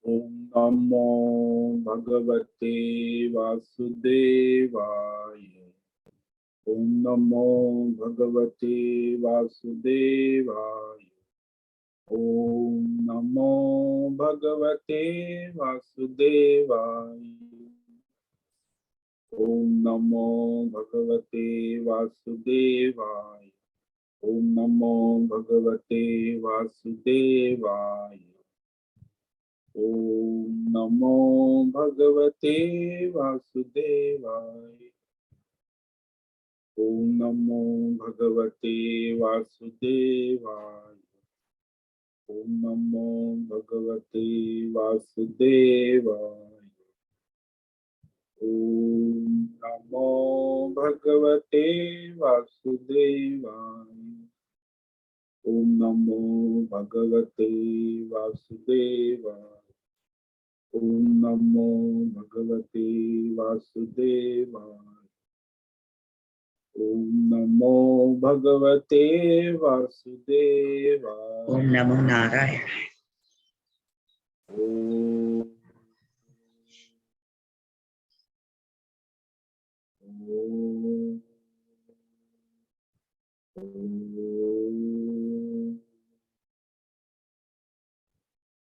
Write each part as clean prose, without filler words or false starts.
ओम नमो भगवते वासुदेवाय। ओम नमो भगवते वासुदेवाय। ओम नमो भगवते वासुदेवाय। ओम नमो भगवते वासुदेवाय। ओम नमो भगवते वासुदेवाय। ओम नमो भगवते वासुदेवाय। ओम नमो भगवते वासुदेवाय। ओम नमो भगवते वासुदेवाय। ओम नमो भगवते वासुदेवाय। ओम नमो भगवते वासुदेवाय। ओम नमो भगवते वासुदेवाय। ओम नमो भगवते वासुदेवाय। ओम नमो नारायण। ओम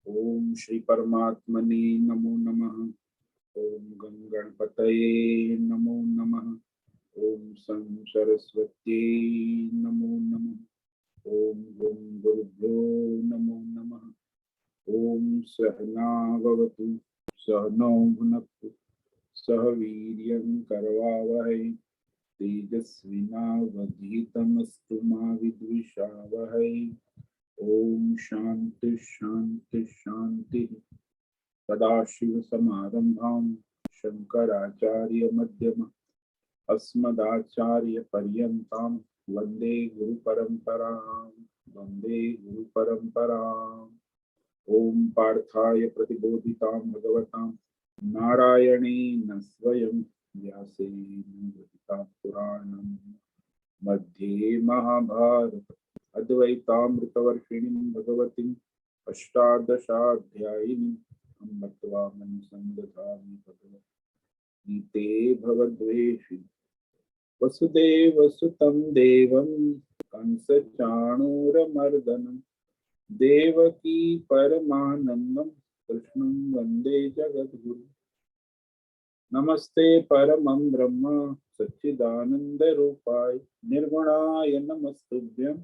ओम श्री परमात्मने नमो नमः। ओम गं गणपतये नमो नमः। ओम सं सरस्वती नमो नमः। ओम गुं गुरुभ्यो नमो नमः। ओम सहना भवतु सहनौ भुनक्तु सह वीर्यं करवावहै तेजस्विनावधीतमस्तु मा विद्विषावहै। ओम शांति शांति शांति। सदाशिवसमारम्भां शंकराचार्य मध्यमम् अस्मदाचार्यपर्यन्तां वन्दे गुरुपरम्परां। वन्दे गुरुपरम्पराम्। ओम पार्थाय प्रतिबोधितां भगवतां नारायणेन स्वयं व्यासेन रचितां पुराणं मध्ये महाभारत अद्वैतामृतवर्षिणीं भगवतीम् अष्टादशाध्यायिनीं अम्बत्वा मनुसंदधामि भगवद्गीते भवद्वेषि वसुदेवसुतं देवं कंसचाणूरमर्दनं देवकी परमानंदं कृष्णं वंदे जगद्गुरु। नमस्ते परमं ब्रह्म सच्चिदानंद रूपाय निर्गुणाय नमस्तुभ्यं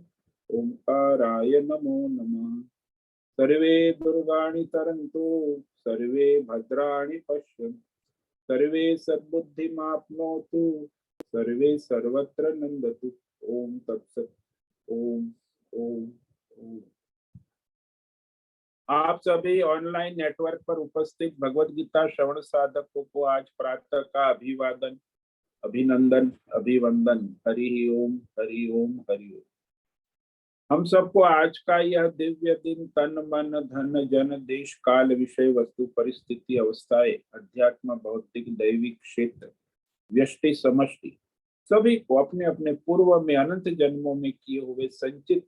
ओंकाराय नमो नमः। सर्वे दुर्गाणि तरन्तु सर्वे भद्राणि पश्यन्तु सर्वे सद्बुद्धिमाप्नोतु सर्वे सर्वत्र नंदतु। ओम तत्सत। ओम ओम ओम। आप सभी ऑनलाइन नेटवर्क पर उपस्थित भगवत गीता श्रवण साधकों को आज प्रातः का अभिवादन अभिनंदन अभिवंदन। हरि ओम हरि ओम हरि ओम। हम सबको आज का यह दिव्य दिन तन मन धन जन देश काल विषय वस्तु परिस्थिति अवस्थाएं अध्यात्म भौतिक दैविक क्षेत्र व्यष्टि समष्टि सभी को अपने अपने पूर्व में अनंत जन्मों में किए हुए संचित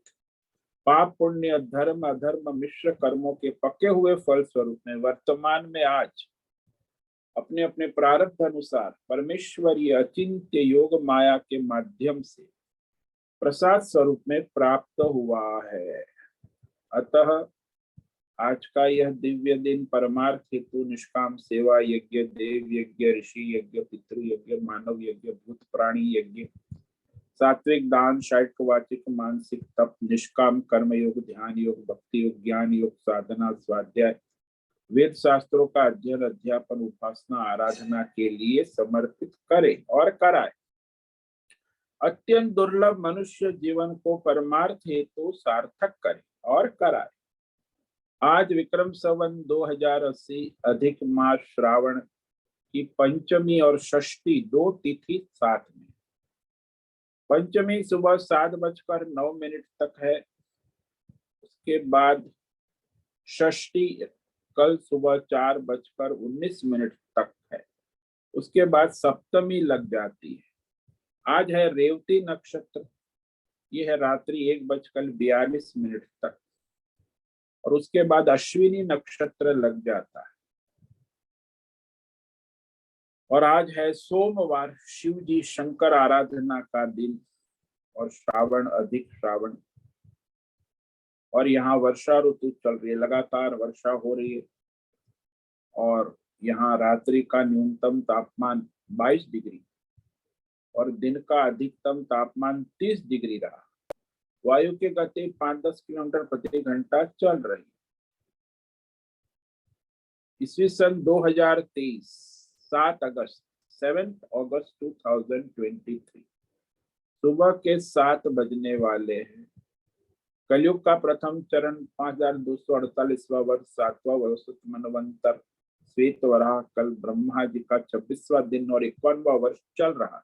पाप पुण्य धर्म अधर्म मिश्र कर्मों के पके हुए फल स्वरूप में वर्तमान में आज अपने अपने प्रारब्ध अनुसार परमेश्वरीय अचिंत्य योग माया के माध्यम से प्रसाद स्वरूप में प्राप्त हुआ है। अतः आज का यह दिव्य दिन परमार्थ हेतु निष्काम सेवा यज्ञ देव यज्ञ ऋषि यज्ञ पितृ यज्ञ मानव यज्ञ भूत प्राणी यज्ञ सात्विक दान शाइकवाचिक मानसिक तप निष्काम कर्म योग ध्यान योग भक्ति योग ज्ञान योग साधना स्वाध्याय वेद शास्त्रों का अध्ययन अध्यापन उपासना आराधना के लिए समर्पित करे और कराए। अत्यंत दुर्लभ मनुष्य जीवन को परमार्थ हेतु सार्थक करे और कराए। आज विक्रम संवत 2080 अधिक मास श्रावण की पंचमी और षष्ठी दो तिथि साथ में। पंचमी सुबह 7:09 तक है। उसके बाद षष्ठी कल सुबह 4:19 तक है। उसके बाद सप्तमी लग जाती है। आज है रेवती नक्षत्र। यह है रात्रि 1:42 तक। और और उसके बाद अश्विनी नक्षत्र लग जाता है। और आज है सोमवार, शिव जी शंकर आराधना का दिन और श्रावण अधिक श्रावण। और यहाँ वर्षा ऋतु चल रही है, लगातार वर्षा हो रही है। और यहाँ रात्रि का न्यूनतम तापमान 22 डिग्री और दिन का अधिकतम तापमान 30 डिग्री रहा। वायु की गति 5-10 किलोमीटर प्रति घंटा चल रही। ईस्वी सन 2023 7 अगस्त 2023 सुबह के 7 बजने वाले हैं। कलयुग का प्रथम चरण 5248वां वर्ष 7वां वर्ष मनवंतर श्वेत वराह कल ब्रह्मा जी का 26वां दिन और 51वां वर्ष चल रहा है।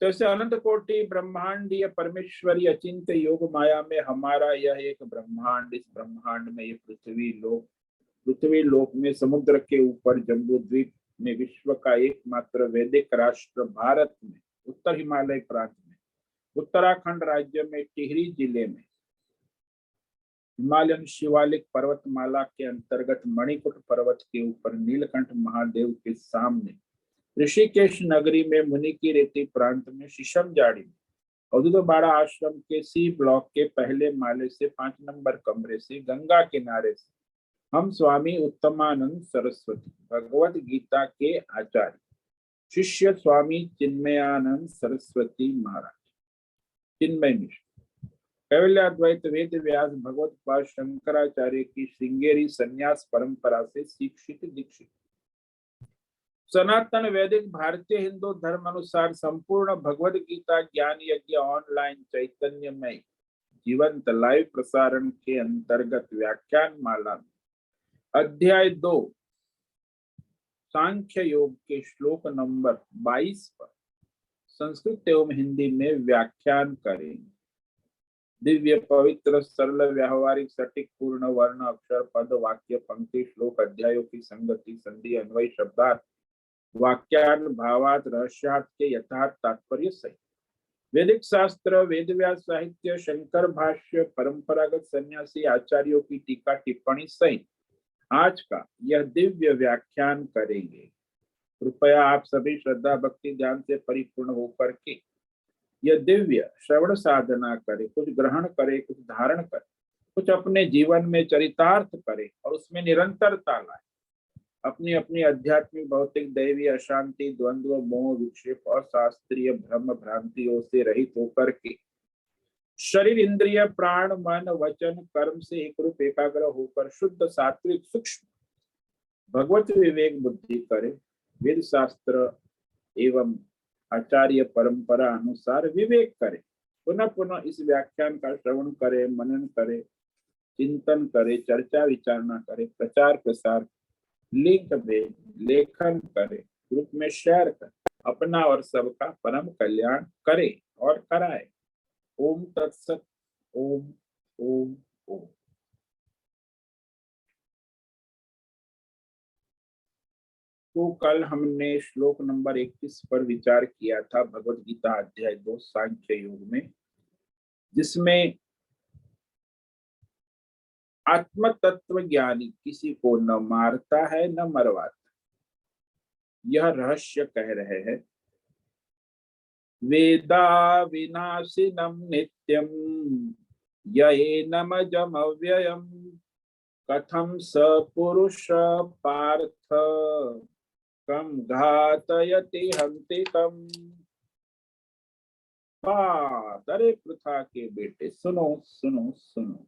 तो ऐसे अनंत कोटि ब्रह्मांडीय परमेश्वरी अचिंत्य योग माया में हमारा यह एक ब्रह्मांड, इस ब्रह्मांड में ये पृथ्वी लोक में समुद्र के ऊपर जम्बू द्वीप में विश्व का एकमात्र वैदिक राष्ट्र भारत में उत्तर हिमालय प्रांत में उत्तराखंड राज्य में टिहरी जिले में हिमालयन शिवालिक पर्वतमाला के अंतर्गत मणिकुट पर्वत के ऊपर नीलकंठ महादेव के सामने ऋषिकेश नगरी में मुनि की रेती प्रांत में शीशम जाड़ी में अवधूत बाड़ा आश्रम के सी ब्लॉक के पहले माले से 5 नंबर कमरे से गंगा किनारे से हम स्वामी उत्तमानंद सरस्वती भगवत गीता के आचार्य शिष्य स्वामी चिन्मयानंद सरस्वती महाराज चिन्मय मिश्र कैवल्याद्वैत वेद व्यास भगवत पाद शंकराचार्य की श्रृंगेरी संन्यास परंपरा से शिक्षित दीक्षित सनातन वैदिक भारतीय हिंदू धर्म अनुसार संपूर्ण भगवद गीता ज्ञान यज्ञ ऑनलाइन चैतन्यमय जीवंत लाइव प्रसारण के अंतर्गत व्याख्यान माला में अध्याय 2 सांख्य योग के श्लोक नंबर 22 पर संस्कृत एवं हिंदी में व्याख्यान करेंगे। दिव्य पवित्र सरल व्यावहारिक सटीक पूर्ण वर्ण अक्षर पद वाक्य पंक्ति श्लोक अध्यायों की संगति संधि अन्वय शब्दार्थ वाक्यार्थ भावार्थ रहस्यार्थ के यथार्थ तात्पर्य सहित वैदिक शास्त्र वेद व्यास साहित्य शंकर भाष्य परंपरागत सन्यासी आचार्यों की टीका टिप्पणी सहित आज का यह दिव्य व्याख्यान करेंगे। कृपया आप सभी श्रद्धा भक्ति ध्यान से परिपूर्ण होकर के यह दिव्य श्रवण साधना करे, कुछ ग्रहण करे, कुछ धारण करे, कुछ अपने जीवन में चरितार्थ करे और उसमें निरंतरता लाए। अपनी अपनी आध्यात्मिक भौतिक दैवी अशांति द्वंद्व मोह विक्षेप और शास्त्रीय भ्रम भ्रांतियों से रहित होकर के शरीर इंद्रिय प्राण मन वचन कर्म से एक रूप एकाग्र होकर शुद्ध सात्विक सूक्ष्म भगवत विवेक बुद्धि करे। वेद शास्त्र एवं आचार्य परंपरा अनुसार विवेक करे। पुनः पुनः इस व्याख्यान का श्रवण करे, मनन करे, चिंतन करे, चर्चा विचारणा करे, प्रचार प्रसार लिंक भेज लेखन करे, ग्रुप में शेयर करे, अपना और सबका परम कल्याण करे और कराए। ओम तत्सत। ओम ओम ओम। तो कल हमने श्लोक नंबर 21 पर विचार किया था भगवत गीता अध्याय 2 सांख्य योग में, जिसमें आत्म तत्व ज्ञानी किसी को न मारता है न मरवाता। यह रहस्य कह रहे हैं। वेदा विनाशिनम नित्यम येनमजम अव्ययम कथम स पुरुष पार्थ कम घातयति हंतिकम। अरे पृथा के बेटे सुनो सुनो सुनो।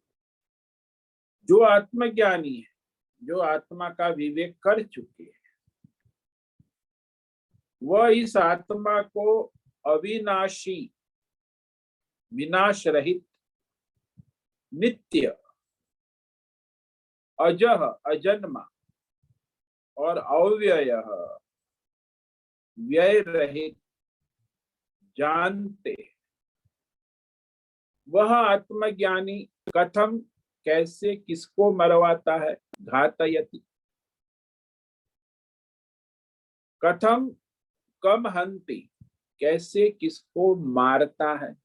जो आत्मज्ञानी है, जो आत्मा का विवेक कर चुके हैं, वह इस आत्मा को अविनाशी विनाश रहित नित्य अजह अजन्मा और अव्यय व्यय रहित जानते। वह आत्मज्ञानी कथम कैसे किसको मरवाता है, घातयति कथम कम हंति कैसे किसको मारता है।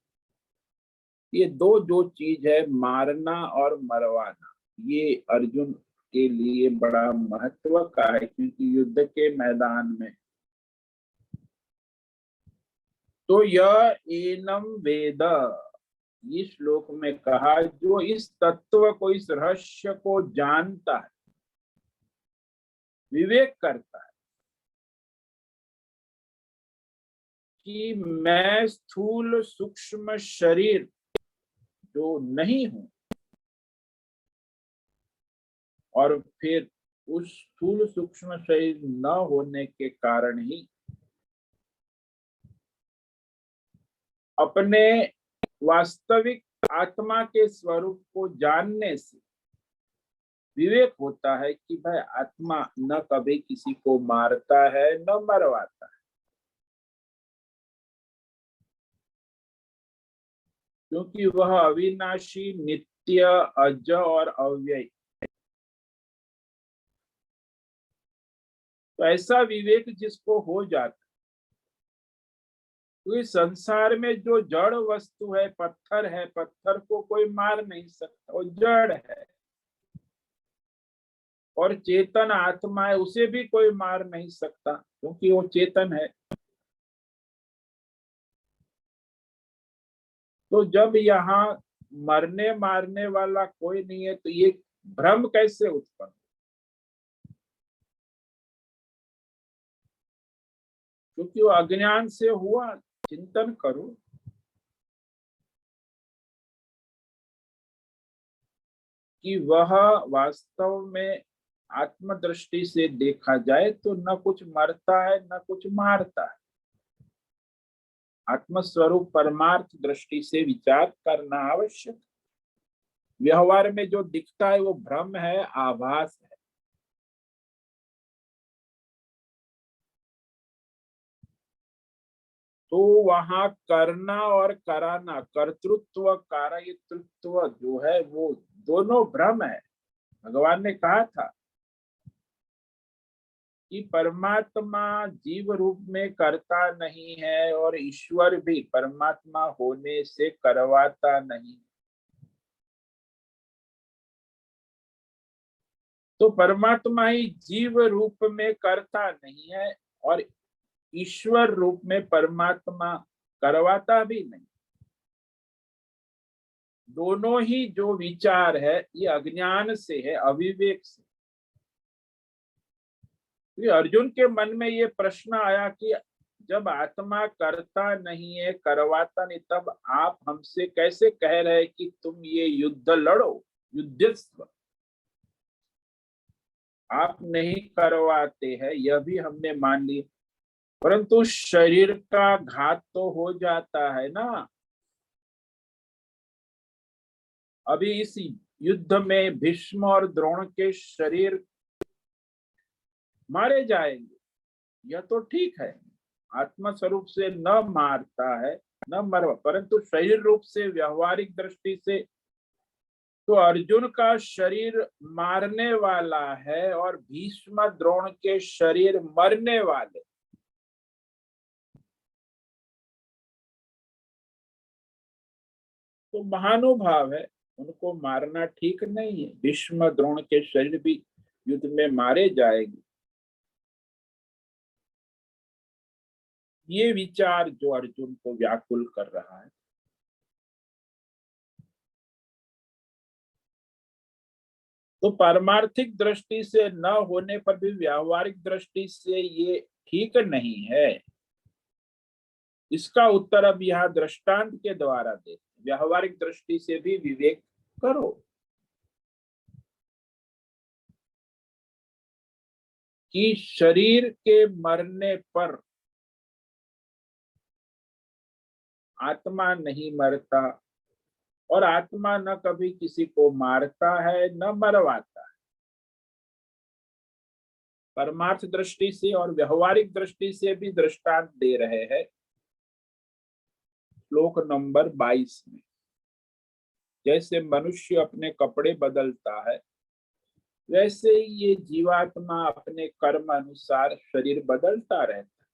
ये दो जो चीज है, मारना और मरवाना, ये अर्जुन के लिए बड़ा महत्व का है, क्योंकि युद्ध के मैदान में तो यह एनम वेद, इस श्लोक में कहा, जो इस तत्व को, इस रहस्य को जानता है, विवेक करता है कि मैं स्थूल सूक्ष्म शरीर जो नहीं हूं, और फिर उस स्थूल सूक्ष्म शरीर न होने के कारण ही अपने वास्तविक आत्मा के स्वरूप को जानने से विवेक होता है कि भाई आत्मा न कभी किसी को मारता है न मरवाता है, क्योंकि वह अविनाशी, नित्य, अज और अव्यय। तो ऐसा विवेक जिसको हो जाता, तो इस संसार में जो जड़ वस्तु है, पत्थर को कोई मार नहीं सकता, वो जड़ है। और चेतन आत्मा है, उसे भी कोई मार नहीं सकता, क्योंकि वो चेतन है। तो जब यहाँ मरने मारने वाला कोई नहीं है, तो ये भ्रम कैसे उत्पन्न? क्योंकि वो अज्ञान से हुआ। चिंतन करो कि वह वास्तव में आत्मदृष्टि से देखा जाए तो न कुछ मरता है न कुछ मारता है। आत्मस्वरूप परमार्थ दृष्टि से विचार करना आवश्यक। व्यवहार में जो दिखता है वो भ्रम है, आभास है। तो वहां करना और कराना, कर्तृत्व कार्यतृत्व जो है, वो दोनों भ्रम है। भगवान ने कहा था कि परमात्मा जीव रूप में करता नहीं है, और ईश्वर भी परमात्मा होने से करवाता नहीं। तो परमात्मा ही जीव रूप में करता नहीं है, और ईश्वर रूप में परमात्मा करवाता भी नहीं। दोनों ही जो विचार है, ये अज्ञान से है, अविवेक से। तो अर्जुन के मन में ये प्रश्न आया कि जब आत्मा करता नहीं है, करवाता नहीं, तब आप हमसे कैसे कह रहे हैं कि तुम ये युद्ध लड़ो, युद्धस्व आप नहीं करवाते हैं, यह भी हमने मान लिया, परंतु शरीर का घात तो हो जाता है ना। अभी इस युद्ध में भीष्म और द्रोण के शरीर मारे जाएंगे, यह तो ठीक है, आत्मा स्वरूप से न मारता है न मरवा, परंतु शरीर रूप से, व्यवहारिक दृष्टि से तो अर्जुन का शरीर मारने वाला है और भीष्म द्रोण के शरीर मरने वाले। तो महानुभाव है, उनको मारना ठीक नहीं है। भीष्म द्रोण के शरीर भी युद्ध में मारे जाएंगे। ये विचार जो अर्जुन को व्याकुल कर रहा है, तो पारमार्थिक दृष्टि से न होने पर भी व्यावहारिक दृष्टि से ये ठीक नहीं है। इसका उत्तर अब यहाँ दृष्टांत के द्वारा दे। व्यावहारिक दृष्टि से भी विवेक करो कि शरीर के मरने पर आत्मा नहीं मरता, और आत्मा न कभी किसी को मारता है न मरवाता है। परमार्थ दृष्टि से और व्यवहारिक दृष्टि से भी दृष्टांत दे रहे हैं श्लोक नंबर 22 में। जैसे मनुष्य अपने कपड़े बदलता है, वैसे ही ये जीवात्मा अपने कर्म अनुसार शरीर बदलता रहता है।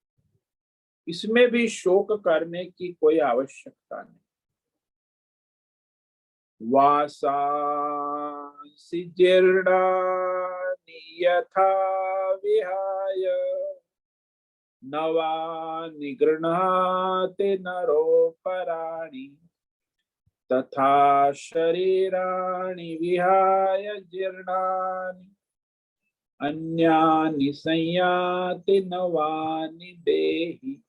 इसमें भी शोक करने की कोई आवश्यकता नहीं। वासांसि जीर्णानि यथा विहाय नवानि गृह्णाति नरोपराणि तथा शरीराणि विहाय जीर्णानि अन्यानि संयाति नवानि देहि।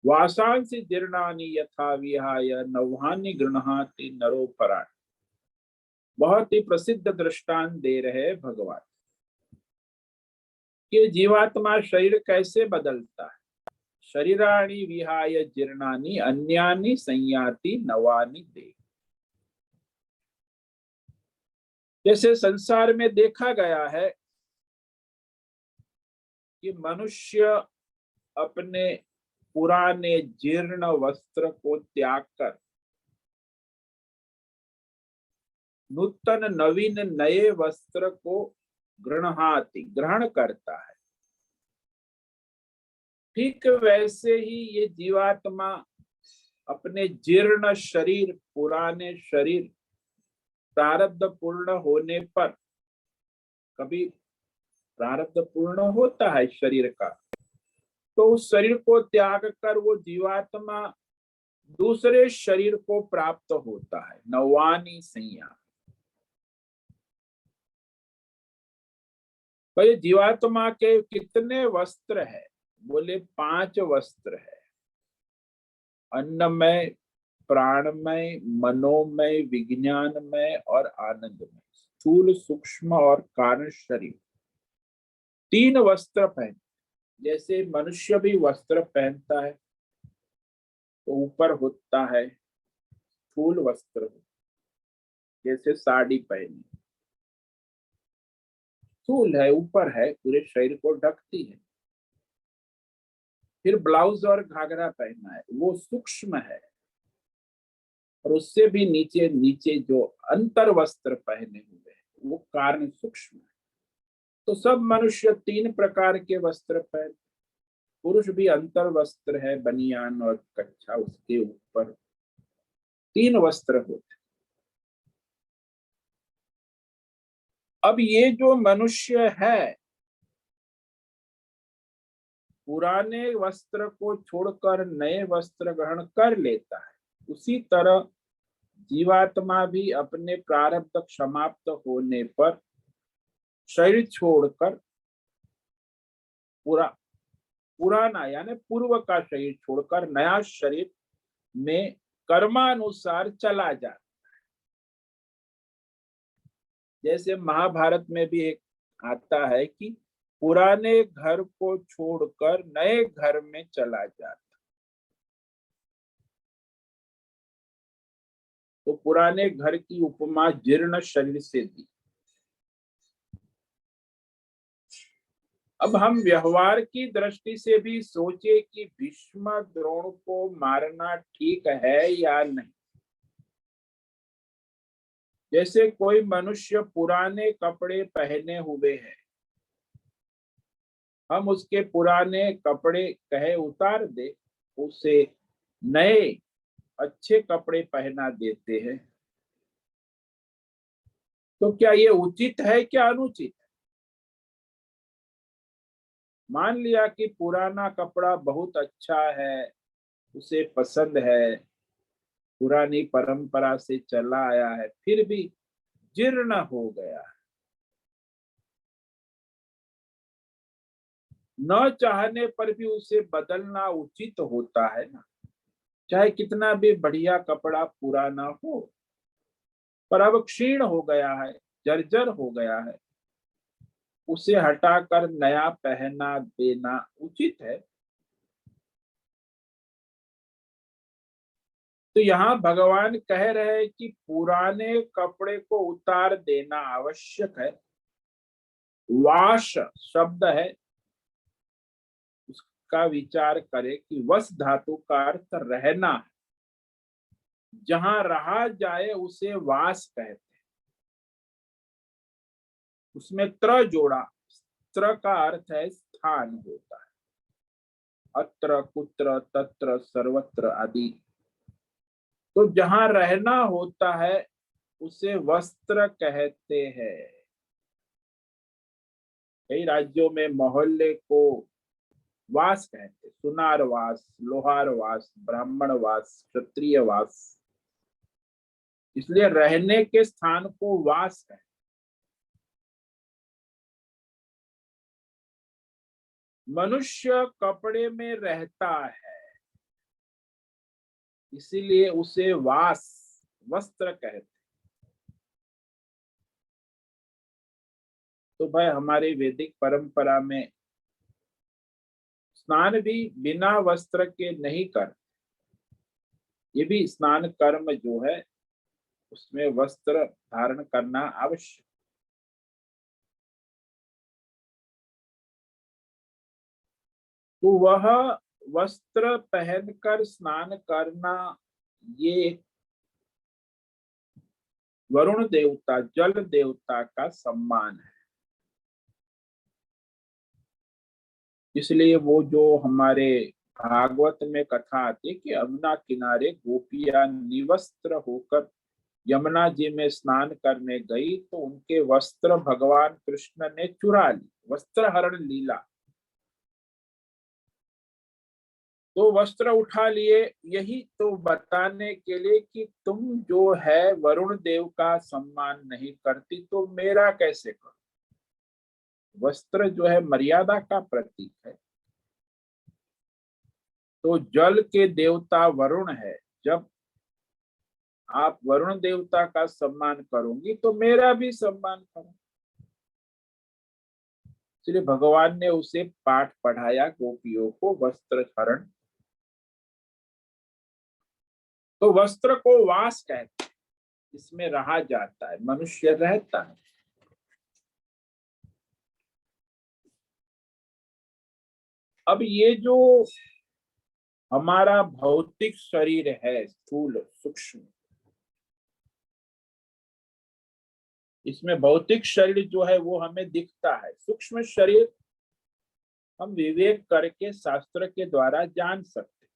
वासांसि जीर्णानि यथा विहाय नवानि गृह्णाति नरोपराणि। बहुत ही प्रसिद्ध दृष्टांत दे रहे भगवान कि जीवात्मा शरीर कैसे बदलता है। शरीराणि विहाय जीर्णानि अन्यानि संयाति नवानि देहि। जैसे संसार में देखा गया है कि मनुष्य अपने पुराने जीर्ण वस्त्र को त्याग कर नूतन नवीन नए वस्त्र को ग्रहण करता है। ठीक वैसे ही ये जीवात्मा अपने जीर्ण शरीर, पुराने शरीर प्रारब्ध पूर्ण होने पर, कभी प्रारब्ध पूर्ण होता है शरीर का, तो उस शरीर को त्याग कर वो जीवात्मा दूसरे शरीर को प्राप्त होता है। नवानी संया। भाई जीवात्मा के कितने वस्त्र है? बोले 5 वस्त्र है। अन्नमय, प्राणमय, मनोमय, विज्ञानमय और आनंदमय। स्थूल, सूक्ष्म और कारण शरीर। 3 वस्त्र पहन। जैसे मनुष्य भी वस्त्र पहनता है तो ऊपर होता है स्थूल वस्त्र, जैसे साड़ी पहनी, स्थूल है, ऊपर है, पूरे शरीर को ढकती है। फिर ब्लाउज और घाघरा पहनना है, वो सूक्ष्म है। और उससे भी नीचे नीचे जो अंतर वस्त्र पहने हुए हैं वो कारण सूक्ष्म है। तो सब मनुष्य 3 प्रकार के वस्त्र पहन। पुरुष भी अंतर वस्त्र है, बनियान और कच्छा, उसके ऊपर 3 वस्त्र होते। अब ये जो मनुष्य है पुराने वस्त्र को छोड़कर नए वस्त्र ग्रहण कर लेता है, उसी तरह जीवात्मा भी अपने प्रारब्ध समाप्त होने पर शरीर छोड़कर पुराना यानी पूर्व का शरीर छोड़कर नया शरीर में कर्मानुसार चला जाता है। जैसे महाभारत में भी एक आता है कि पुराने घर को छोड़कर नए घर में चला जाता। तो पुराने घर की उपमा जीर्ण शरीर से दी। अब हम व्यवहार की दृष्टि से भी सोचे कि भीष्म द्रोण को मारना ठीक है या नहीं। जैसे कोई मनुष्य पुराने कपड़े पहने हुए है, हम उसके पुराने कपड़े कहे उतार दे, उसे नए अच्छे कपड़े पहना देते हैं, तो क्या ये उचित है क्या अनुचित? मान लिया कि पुराना कपड़ा बहुत अच्छा है, उसे पसंद है, पुरानी परंपरा से चला आया है, फिर भी जीर्ण हो गया है, न चाहने पर भी उसे बदलना उचित होता है ना। चाहे कितना भी बढ़िया कपड़ा पुराना हो, पर अब क्षीण हो गया है, जर्जर हो गया है, उसे हटाकर नया पहना देना उचित है। तो यहाँ भगवान कह रहे हैं कि पुराने कपड़े को उतार देना आवश्यक है। वाश शब्द है, उसका विचार करें कि वस धातु का अर्थ रहना है। जहां रहा जाए उसे वास कहते हैं। उसमें त्र जोड़ा, त्र का अर्थ है स्थान होता है। अत्र, कुत्र, तत्र, सर्वत्र आदि। तो जहां रहना होता है उसे वस्त्र कहते हैं। कई राज्यों में मोहल्ले को वास कहते, सुनार वास, लोहार वास, ब्राह्मण वास, क्षत्रिय वास, इसलिए रहने के स्थान को वास है। मनुष्य कपड़े में रहता है, इसीलिए उसे वास, वस्त्र कहते। तो भाई हमारी वैदिक परंपरा में स्नान भी बिना वस्त्र के नहीं कर, ये भी स्नान कर्म जो है उसमें वस्त्र धारण करना आवश्यक। तो वह वस्त्र पहनकर स्नान करना, ये वरुण देवता, जल देवता का सम्मान है। इसलिए वो जो हमारे भागवत में कथा आती है कि यमुना किनारे गोपियां निवस्त्र होकर यमुना जी में स्नान करने गई, तो उनके वस्त्र भगवान कृष्ण ने चुरा ली, वस्त्र हरण लीला। तो वस्त्र उठा लिए, यही तो बताने के लिए कि तुम जो है वरुण देव का सम्मान नहीं करती तो मेरा कैसे करो। वस्त्र जो है मर्यादा का प्रतीक है। तो जल के देवता वरुण है, जब आप वरुण देवता का सम्मान करोगी तो मेरा भी सम्मान करो। इसलिए भगवान ने उसे पाठ पढ़ाया गोपियों को, वस्त्र हरण। तो वस्त्र को वास कहते हैं, इसमें रहा जाता है, मनुष्य रहता है। अब ये जो हमारा भौतिक शरीर है, स्थूल सूक्ष्म, इसमें भौतिक शरीर जो है वो हमें दिखता है। सूक्ष्म शरीर हम विवेक करके शास्त्र के द्वारा जान सकते।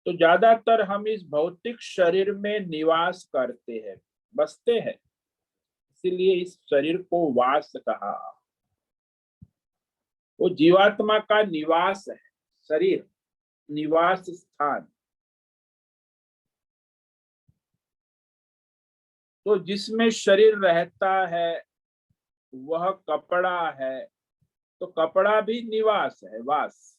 तो ज्यादातर हम इस भौतिक शरीर में निवास करते हैं, बसते हैं, इसीलिए इस शरीर को वास कहा। वो जीवात्मा का निवास है, शरीर निवास स्थान। तो जिसमें शरीर रहता है वह कपड़ा है, तो कपड़ा भी निवास है, वास।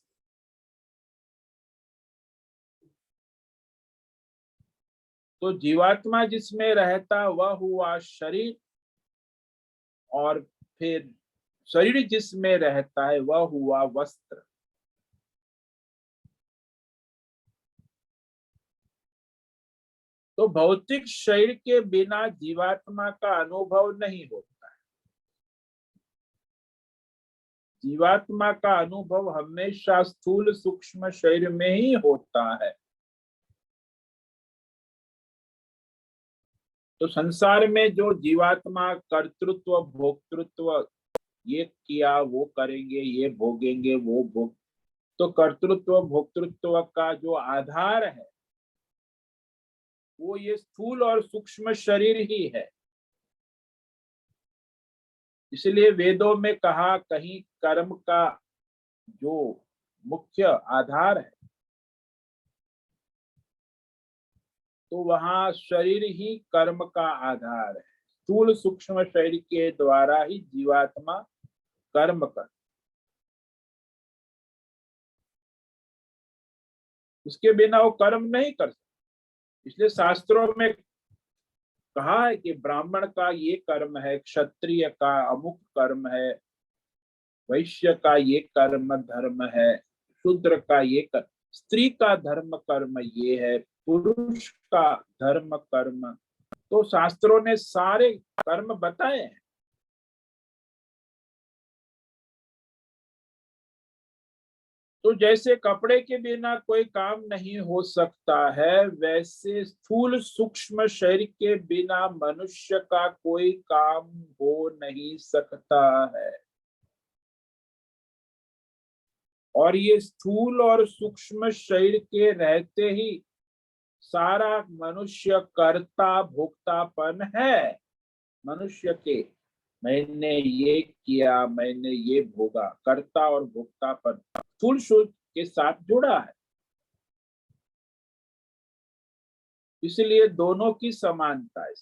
तो जीवात्मा जिसमें रहता वह हुआ शरीर, और फिर शरीर जिसमें रहता है वह हुआ वस्त्र। तो भौतिक शरीर के बिना जीवात्मा का अनुभव नहीं होता है। जीवात्मा का अनुभव हमेशा स्थूल सूक्ष्म शरीर में ही होता है। तो संसार में जो जीवात्मा कर्तृत्व भोक्तृत्व, ये किया वो करेंगे, ये भोगेंगे वो भोग, तो कर्तृत्व भोक्तृत्व का जो आधार है वो ये स्थूल और सूक्ष्म शरीर ही है। इसलिए वेदों में कहा, कहीं कर्म का जो मुख्य आधार है तो वहां शरीर ही कर्म का आधार है। स्थूल सूक्ष्म शरीर के द्वारा ही जीवात्मा कर्म कर, उसके बिना वो कर्म नहीं कर सकते। इसलिए शास्त्रों में कहा है कि ब्राह्मण का ये कर्म है, क्षत्रिय का अमुक कर्म है, वैश्य का ये कर्म धर्म है, शूद्र का ये कर्म, स्त्री का धर्म कर्म ये है, पुरुष का धर्म कर्म। तो शास्त्रों ने सारे कर्म बताए हैं। तो जैसे कपड़े के बिना कोई काम नहीं हो सकता है, वैसे स्थूल सूक्ष्म शरीर के बिना मनुष्य का कोई काम हो नहीं सकता है। और ये स्थूल और सूक्ष्म शरीर के रहते ही सारा मनुष्य कर्ता भोक्तापन है मनुष्य के। मैंने ये किया, मैंने ये भोगा, कर्ता और भोक्तापन स्थूल सूक्ष्म के साथ जुड़ा है। इसलिए दोनों की समानता है।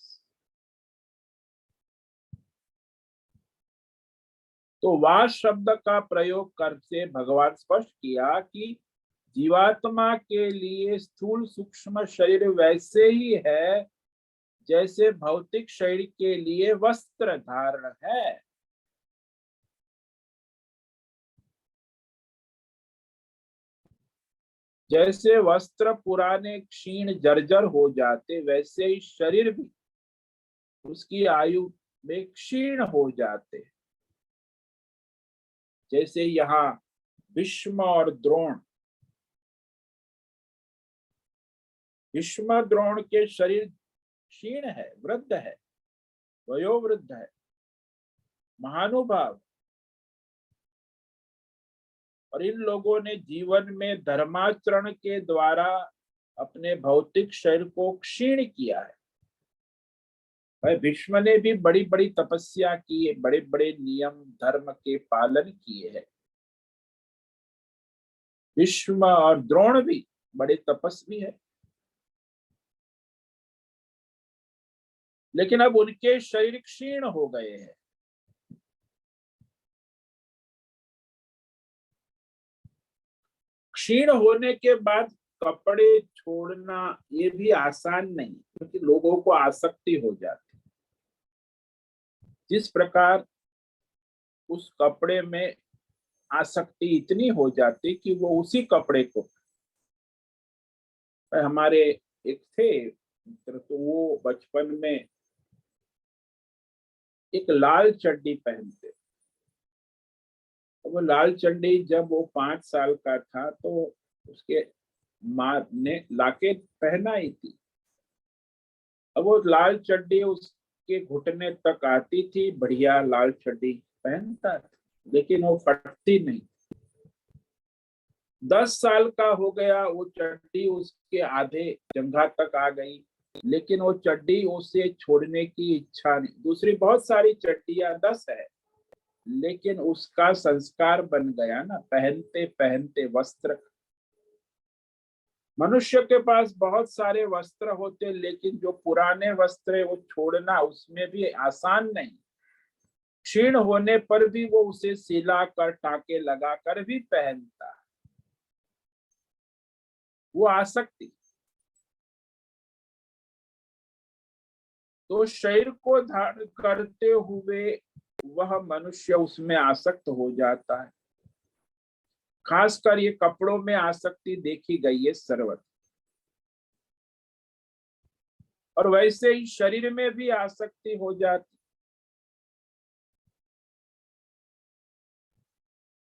तो वास शब्द का प्रयोग करके भगवान स्पष्ट किया कि जीवात्मा के लिए स्थूल सूक्ष्म शरीर वैसे ही है जैसे भौतिक शरीर के लिए वस्त्र धारण है। जैसे वस्त्र पुराने क्षीण जर्जर हो जाते, वैसे ही शरीर भी उसकी आयु में क्षीण हो जाते। जैसे यहाँ भीष्म और द्रोण, भीष्म द्रोण के शरीर क्षीण है, वृद्ध है, वयोवृद्ध है, महानुभाव, और इन लोगों ने जीवन में धर्माचरण के द्वारा अपने भौतिक शरीर को क्षीण किया है। भाई भीष्म ने भी बड़ी बड़ी तपस्या की है, बड़े बड़े नियम धर्म के पालन किए हैं। भीष्म और द्रोण भी बड़े तपस्वी है, लेकिन अब उनके शरीर क्षीण हो गए हैं। क्षीण होने के बाद कपड़े छोड़ना ये भी आसान नहीं, क्योंकि लोगों को आसक्ति हो जाती। जिस प्रकार उस कपड़े में आसक्ति इतनी हो जाती कि वो उसी कपड़े को, हमारे एक थे मित्र, तो वो बचपन में एक लाल चड्डी पहनते। तो वो लाल चड्डी जब वो 5 साल का था तो उसके माँ ने लाके पहनाई थी। अब वो लाल चड्डी उसके घुटने तक आती थी, बढ़िया लाल चड्डी पहनता था, लेकिन वो फटती नहीं। 10 साल का हो गया, वो चड्डी उसके आधे जंघा तक आ गई, लेकिन वो चड्डी उसे छोड़ने की इच्छा नहीं। दूसरी बहुत सारी चड्डियां 10 है, लेकिन उसका संस्कार बन गया ना, पहनते पहनते वस्त्र। मनुष्य के पास बहुत सारे वस्त्र होते, लेकिन जो पुराने वस्त्र है वो छोड़ना उसमें भी आसान नहीं। क्षीण होने पर भी वो उसे सिला कर टाके लगा कर भी पहनता। वो आसक्ति। तो शरीर को धारण करते हुए वह मनुष्य उसमें आसक्त हो जाता है। खासकर ये कपड़ों में आसक्ति देखी गई है सर्वत्र, और वैसे ही शरीर में भी आसक्ति हो जाती।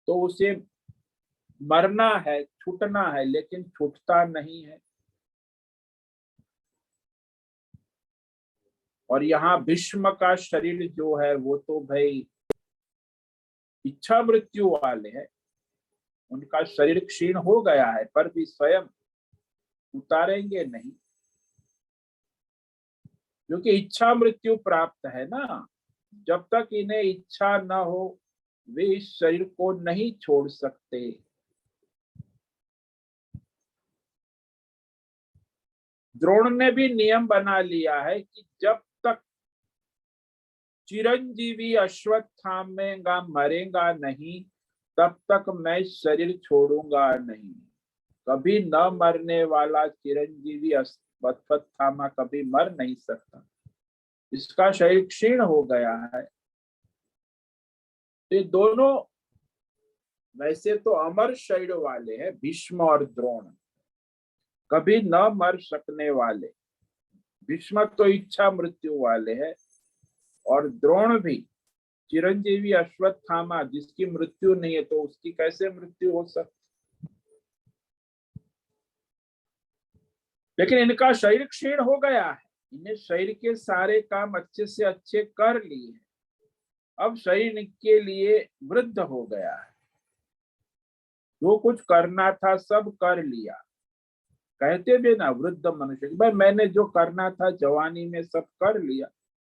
तो उसे मरना है, छूटना है, लेकिन छूटता नहीं है। और यहाँ भीष्म का शरीर जो है वो तो भाई इच्छा मृत्यु वाले है। उनका शरीर क्षीण हो गया है, पर भी स्वयं उतारेंगे नहीं, क्योंकि इच्छा मृत्यु प्राप्त है ना। जब तक इन्हें इच्छा न हो वे इस शरीर को नहीं छोड़ सकते। द्रोण ने भी नियम बना लिया है कि जब तक चिरंजीवी अश्वत्थामेगा मरेगा नहीं, तब तक मैं शरीर छोड़ूंगा नहीं। कभी न मरने वाला चिरंजीवी अश्वत्थामा कभी मर नहीं सकता। इसका शरीर क्षीण हो गया है। ये दोनों वैसे तो अमर शरीर वाले हैं, भीष्म और द्रोण, कभी न मर सकने वाले। भीष्म तो इच्छा मृत्यु वाले हैं, और द्रोण भी चिरंजीवी अश्वत्थामा जिसकी मृत्यु नहीं है, तो उसकी कैसे मृत्यु हो सकती। लेकिन इनका शरीर क्षीण हो गया है, इन्हें शरीर के सारे काम अच्छे से अच्छे कर लिए। अब शरीर के लिए वृद्ध हो गया है, जो कुछ करना था सब कर लिया। कहते भी ना वृद्ध मनुष्य, भाई मैंने जो करना था जवानी में सब कर लिया,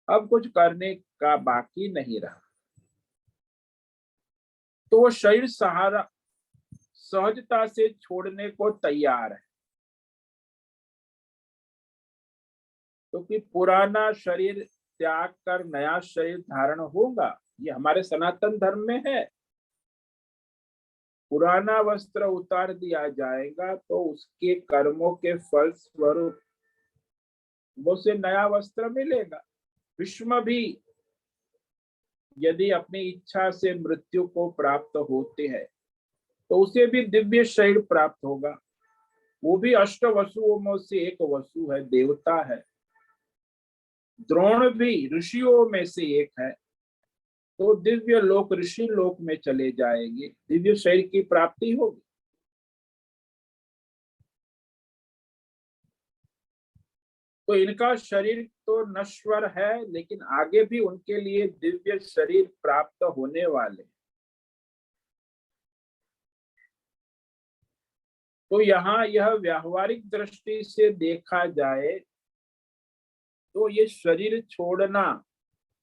अब कुछ करने का बाकी नहीं रहा। तो वो शरीर सहारा सहजता से छोड़ने को तैयार है, क्योंकि पुराना शरीर त्याग कर नया शरीर धारण होगा, ये हमारे सनातन धर्म में है। पुराना वस्त्र उतार दिया जाएगा तो उसके कर्मों के फल स्वरूप वो से नया वस्त्र मिलेगा। विष्णु भी यदि अपनी इच्छा से मृत्यु को प्राप्त होते हैं तो उसे भी दिव्य शरीर प्राप्त होगा। वो भी अष्ट वसुओं में से एक वसु है, देवता है। द्रोण भी ऋषियों में से एक है, तो दिव्य लोक ऋषि लोक में चले जाएंगे, दिव्य शरीर की प्राप्ति होगी। तो इनका शरीर तो नश्वर है, लेकिन आगे भी उनके लिए दिव्य शरीर प्राप्त होने वाले। तो यहाँ यह व्यावहारिक दृष्टि से देखा जाए तो ये शरीर छोड़ना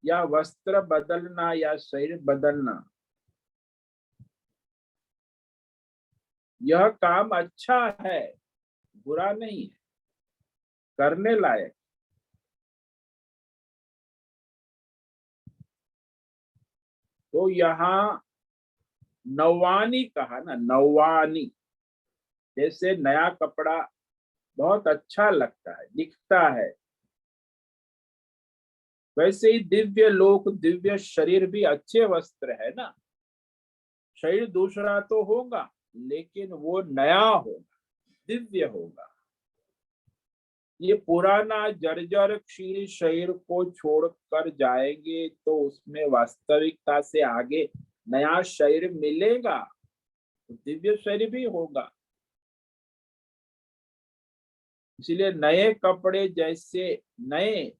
या वस्त्र बदलना या शरीर बदलना, यह काम अच्छा है, बुरा नहीं है, करने लायक। तो यहाँ नौवानी कहा ना, नौवानी, जैसे नया कपड़ा बहुत अच्छा लगता है, दिखता है, वैसे ही दिव्य लोक दिव्य शरीर भी अच्छे वस्त्र है ना। शरीर दूसरा तो होगा, लेकिन वो नया होगा, दिव्य होगा। ये पुराना जर्जर क्षीण शरीर को छोड़कर जाएंगे तो उसमें वास्तविकता से आगे नया शरीर मिलेगा, तो दिव्य शरीर भी होगा। इसलिए नए कपड़े जैसे नए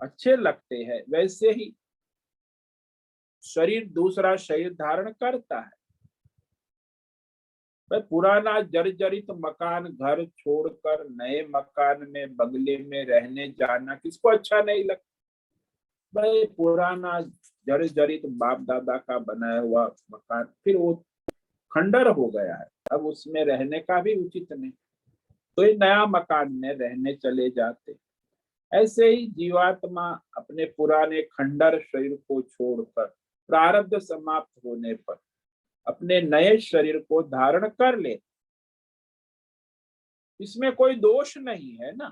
अच्छे लगते हैं, वैसे ही शरीर दूसरा शरीर धारण करता है। भाई पुराना जर्जरित मकान घर छोड़कर नए मकान में बंगले में रहने जाना किसको अच्छा नहीं लगता। भाई पुराना जर्जरित बाप दादा का बनाया हुआ मकान फिर वो खंडर हो गया है, अब उसमें रहने का भी उचित नहीं, तो ये नया मकान में रहने चले जाते। ऐसे ही जीवात्मा अपने पुराने खंडर शरीर को छोड़कर प्रारब्ध समाप्त होने पर अपने नए शरीर को धारण कर ले, इसमें कोई दोष नहीं है ना।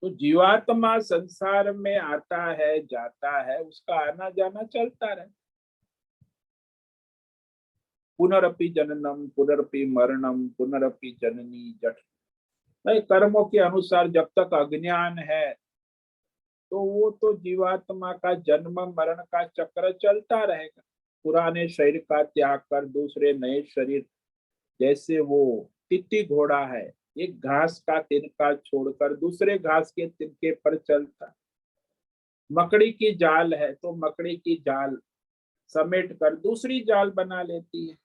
तो जीवात्मा संसार में आता है जाता है, उसका आना जाना चलता रहे। पुनरपि जननम पुनरपि मरणम पुनरपि जननी जठ। नहीं, कर्मों के अनुसार जब तक अज्ञान है तो वो तो जीवात्मा का जन्म मरण का चक्र चलता रहेगा। पुराने शरीर का त्याग कर दूसरे नए शरीर, जैसे वो तित्ती घोड़ा है, एक घास का तिनका छोड़कर दूसरे घास के तिनके पर चलता। मकड़ी की जाल है तो मकड़ी की जाल समेट कर दूसरी जाल बना लेती है।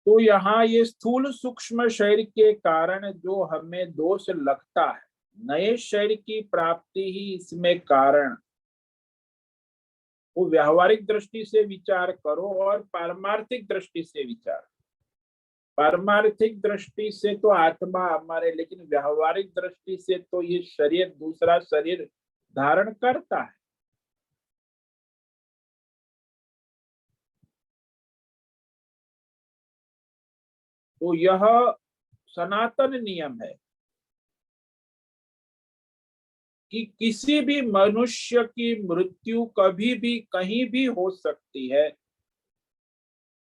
तो यहाँ ये स्थूल सूक्ष्म शरीर के कारण जो हमें दोष लगता है, नए शरीर की प्राप्ति ही इसमें कारण। वो व्यावहारिक दृष्टि से विचार करो और पारमार्थिक दृष्टि से विचार। पारमार्थिक दृष्टि से तो आत्मा हमारे, लेकिन व्यावहारिक दृष्टि से तो ये शरीर दूसरा शरीर धारण करता है। तो यह सनातन नियम है कि किसी भी मनुष्य की मृत्यु कभी भी कहीं भी हो सकती है,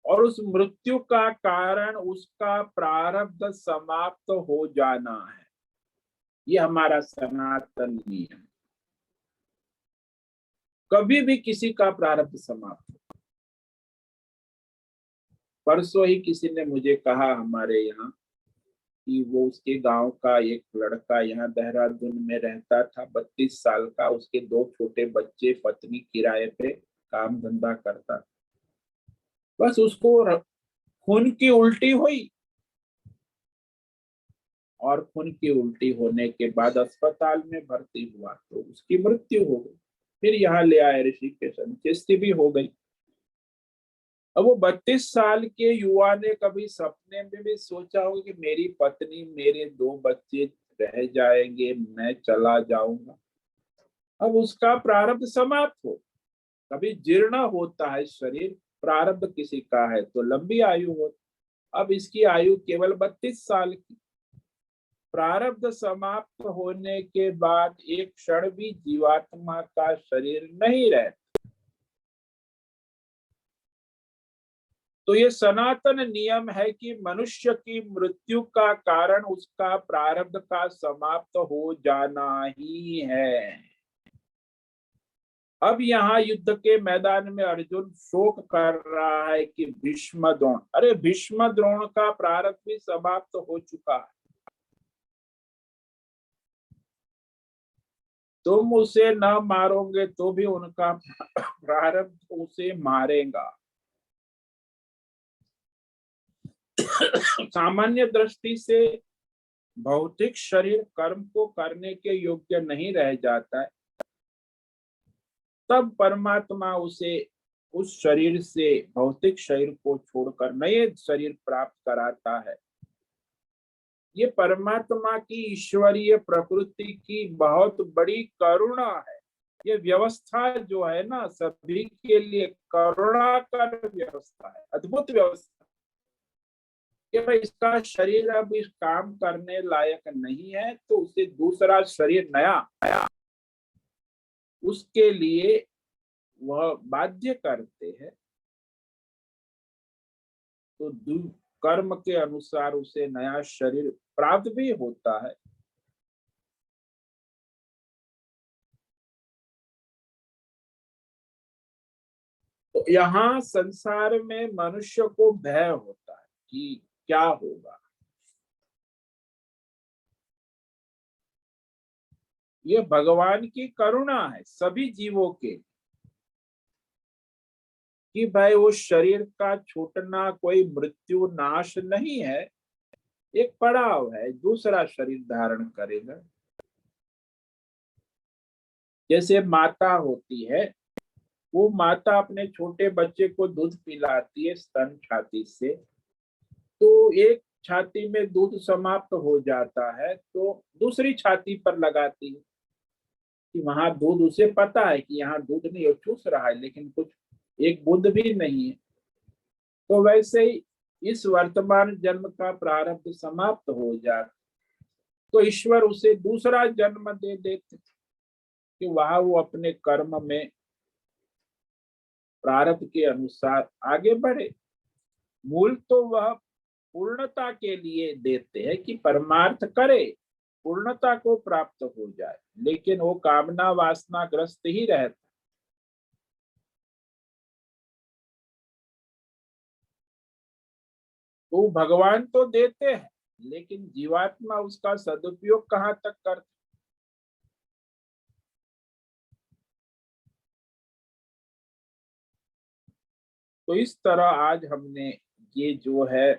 और उस मृत्यु का कारण उसका प्रारब्ध समाप्त हो जाना है। ये हमारा सनातन नियम। कभी भी किसी का प्रारब्ध समाप्त हो। परसों ही किसी ने मुझे कहा हमारे यहाँ कि वो उसके गांव का एक लड़का यहाँ देहरादून में रहता था, 32 साल का, उसके 2 छोटे बच्चे, पत्नी किराए पे काम धंधा करता। बस उसको खून की उल्टी हुई, और खून की उल्टी होने के बाद अस्पताल में भर्ती हुआ तो उसकी मृत्यु हो गई। फिर यहाँ ले आए ऋषिकेश, अंत्येष्टि भी हो गई। अब वो 32 साल के युवा ने कभी सपने में भी सोचा होगा कि मेरी पत्नी, मेरे 2 बच्चे रह जाएंगे, मैं चला जाऊंगा? अब उसका प्रारब्ध समाप्त हो, कभी जीर्ण होता है शरीर, प्रारब्ध किसी का है तो लंबी आयु हो। अब इसकी आयु केवल 32 साल की। प्रारब्ध समाप्त होने के बाद एक क्षण भी जीवात्मा का शरीर नहीं रहता। तो ये सनातन नियम है कि मनुष्य की मृत्यु का कारण उसका प्रारब्ध का समाप्त हो जाना ही है। अब यहाँ युद्ध के मैदान में अर्जुन शोक कर रहा है कि भीष्म द्रोण, अरे भीष्म द्रोण का प्रारब्ध भी समाप्त हो चुका है, तुम उसे न मारोगे तो भी उनका प्रारब्ध उसे मारेगा। सामान्य दृष्टि से भौतिक शरीर कर्म को करने के योग्य नहीं रह जाता है, तब परमात्मा उसे उस शरीर से, भौतिक शरीर को छोड़कर नए शरीर प्राप्त कराता है। ये परमात्मा की ईश्वरीय प्रकृति की बहुत बड़ी करुणा है। ये व्यवस्था जो है ना, सभी के लिए करुणाकर व्यवस्था है, अद्भुत व्यवस्था। कि भाई इसका शरीर अब इस काम करने लायक नहीं है तो उसे दूसरा शरीर नया उसके लिए वह बाध्य करते हैं। तो कर्म के अनुसार उसे नया शरीर प्राप्त भी होता है। तो यहाँ संसार में मनुष्य को भय होता है कि क्या होगा। ये भगवान की करुणा है सभी जीवों के, कि भाई उस शरीर का छूटना कोई मृत्यु नाश नहीं है, एक पड़ाव है, दूसरा शरीर धारण करेगा। जैसे माता होती है, वो माता अपने छोटे बच्चे को दूध पिलाती है स्तन छाती से, तो एक छाती में दूध समाप्त हो जाता है तो दूसरी छाती पर लगाती है कि वहां दूध, उसे पता है कि यहाँ दूध नहीं है, चूस रहा है लेकिन कुछ एक बूंद भी नहीं है। तो वैसे ही इस वर्तमान जन्म का प्रारब्ध समाप्त हो जाता तो ईश्वर उसे दूसरा जन्म दे देते कि वहां वो अपने कर्म में प्रारब्ध के अनुसार आगे बढ़े। मूल तो वह पूर्णता के लिए देते हैं कि परमार्थ करे, पूर्णता को प्राप्त हो जाए, लेकिन वो कामना वासना ग्रस्त ही रहता। तो भगवान तो देते हैं, लेकिन जीवात्मा उसका सदुपयोग कहाँ तक करता। तो इस तरह आज हमने ये जो है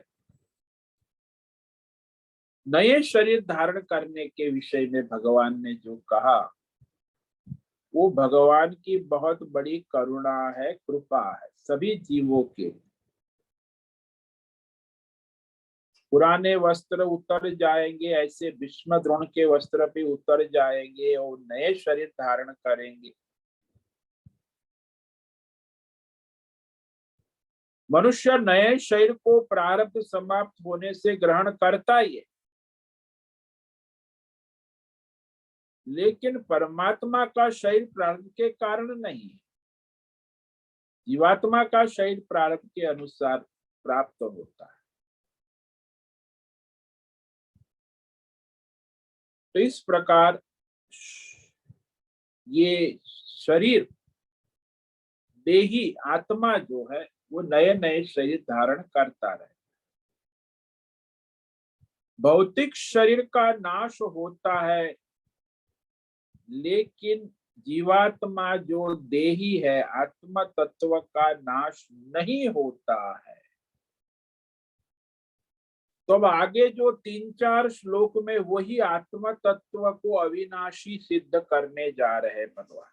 नए शरीर धारण करने के विषय में भगवान ने जो कहा, वो भगवान की बहुत बड़ी करुणा है, कृपा है सभी जीवों के। पुराने वस्त्र उतर जाएंगे, ऐसे भीष्म द्रोण के वस्त्र भी उतर जाएंगे और नए शरीर धारण करेंगे। मनुष्य नए शरीर को प्रारब्ध समाप्त होने से ग्रहण करता ही है, लेकिन परमात्मा का शरीर प्रारब्ध के कारण नहीं है। जीवात्मा का शरीर प्रारब्ध के अनुसार प्राप्त होता है। तो इस प्रकार ये शरीर, देही आत्मा जो है, वो नए नए शरीर धारण करता रहे। भौतिक शरीर का नाश होता है, लेकिन जीवात्मा जो देही है, आत्म तत्व का नाश नहीं होता है। तो अब आगे जो 3-4 श्लोक में वही आत्म तत्व को अविनाशी सिद्ध करने जा रहे भगवान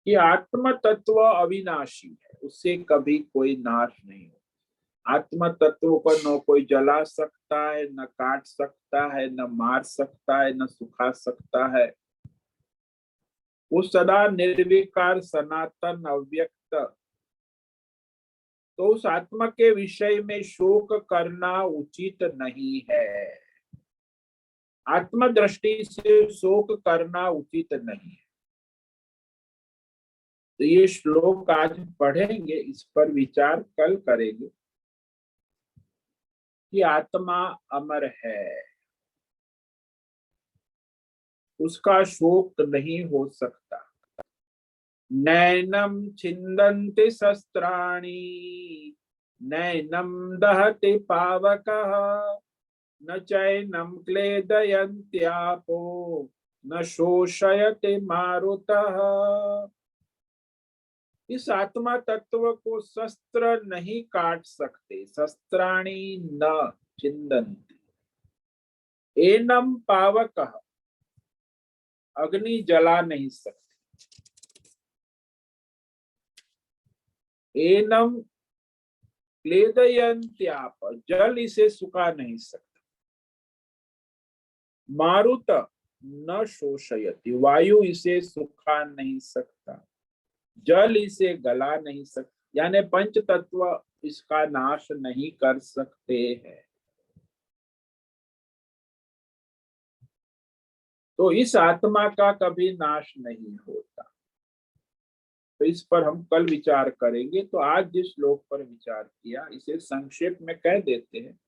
कि आत्म तत्व अविनाशी है, उससे कभी कोई नाश नहीं हो। आत्म तत्व को न कोई जला सकता है, न काट सकता है, न मार सकता है, न सुखा सकता है। वो सदा निर्विकार, सनातन, अव्यक्त। तो उस आत्मा के विषय में शोक करना उचित नहीं है। आत्म दृष्टि से शोक करना उचित नहीं है। तो ये श्लोक आज पढ़ेंगे, इस पर विचार कल करेंगे कि आत्मा अमर है, उसका शोक नहीं हो सकता। नैनम छिन्दन्ति शस्त्राणि, नैनम दहति पावकः, न चैनम क्लेदयन्त्यापो, न शोषयति मारुतः। इस आत्मा तत्व को शस्त्र नहीं काट सकते। शस्त्राणि न छिन्दन्ति, एनम पावकः, अग्नि जला नहीं सकती। एनम क्लेदयन्त्याप, जल इसे सुखा नहीं सकता। मारुत न शोषयति, वायु इसे सुखा नहीं सकता, जल इसे गला नहीं सकता। यानी पंच तत्व इसका नाश नहीं कर सकते हैं। तो इस आत्मा का कभी नाश नहीं होता। तो इस पर हम कल विचार करेंगे। तो आज जिस श्लोक पर विचार किया, इसे संक्षेप में कह देते हैं।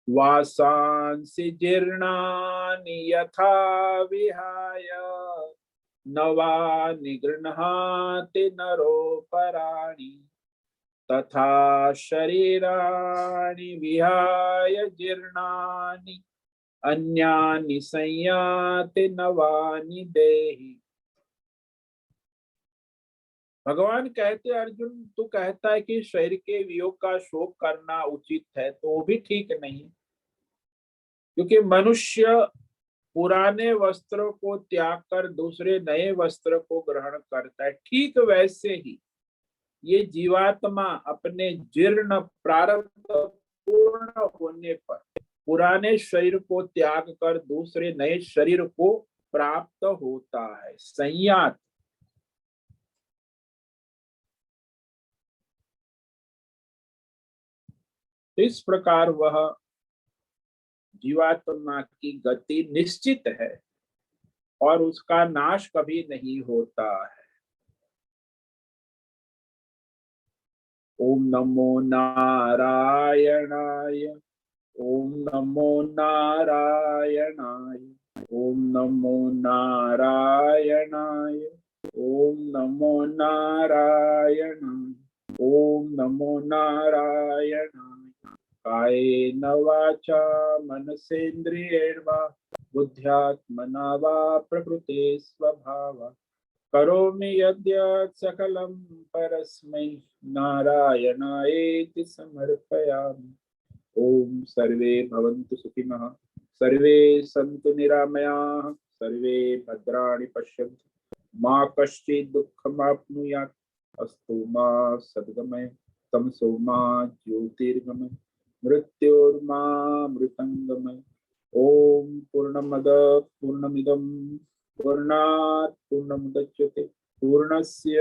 वासांसि जीर्णानि यथा विहाय, नवानि गृह्णाति नरोपराणि, तथा शरीराणि विहाय जीर्णानि अन्यानि संयाति नवानि देहि। भगवान कहते, अर्जुन तू कहता है कि शरीर के वियोग का शोक करना उचित है, तो वो भी ठीक नहीं, क्योंकि मनुष्य पुराने वस्त्रों को त्याग कर दूसरे नए वस्त्र को ग्रहण करता है। ठीक वैसे ही ये जीवात्मा अपने जीर्ण प्रारब्ध पूर्ण होने पर पुराने शरीर को त्याग कर दूसरे नए शरीर को प्राप्त होता है, संयात। इस प्रकार वह जीवात्मा की गति निश्चित है और उसका नाश कभी नहीं होता है। ओम नमो नारायणाय, ओम नमो नारायणाय, ओम नमो नारायणाय, ओम नमो नारायणाय, ओम नमो नारायणाय। कायेन वाचा मनसेन्द्रियैर्वा बुद्ध्यात्मना वा प्रकृते स्वभावात् करोमि यद्यत् सकलं परस्मै नारायणायेति समर्पयामि। ओम सर्वे भवन्तु सुखिनः, सर्वे सन्तु निरामयाः, सर्वे भद्राणि पश्यन्तु, मा कश्चित् दुःखमाप्नुयात्। अस्तु मा सद्गमय, तमसो मा ज्योतिर्गमय, मृत्योर्मा मृतङ्गमय। ओम पूर्णमद पूर्णमिदं पूर्णात् पूर्णमुदच्यते, पूर्णस्य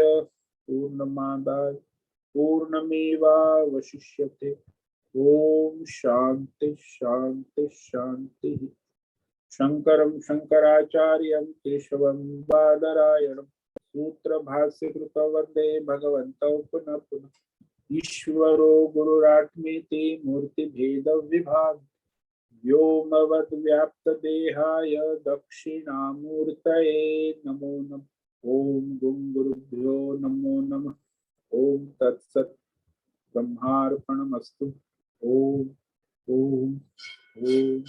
पूर्णमादाय पूर्णमेवावशिष्यते। ओम शांति शांति शांति। शंकरं शंकराचार्यं केशवं बादरायणं सूत्र भाष्य कृत वंदे भगवन्तौ पुनः पुनः। ईश्वरो गुरुरात्मेति मूर्ति भेद विभाग, व्योमवद् व्याप्त देहाय दक्षिणामूर्तये नमो नमः। ओम गुं गुरुभ्यो नमो नमः। ओम तत्सत। ब्रह्मार्पणमस्तु। ओम ओम ओम।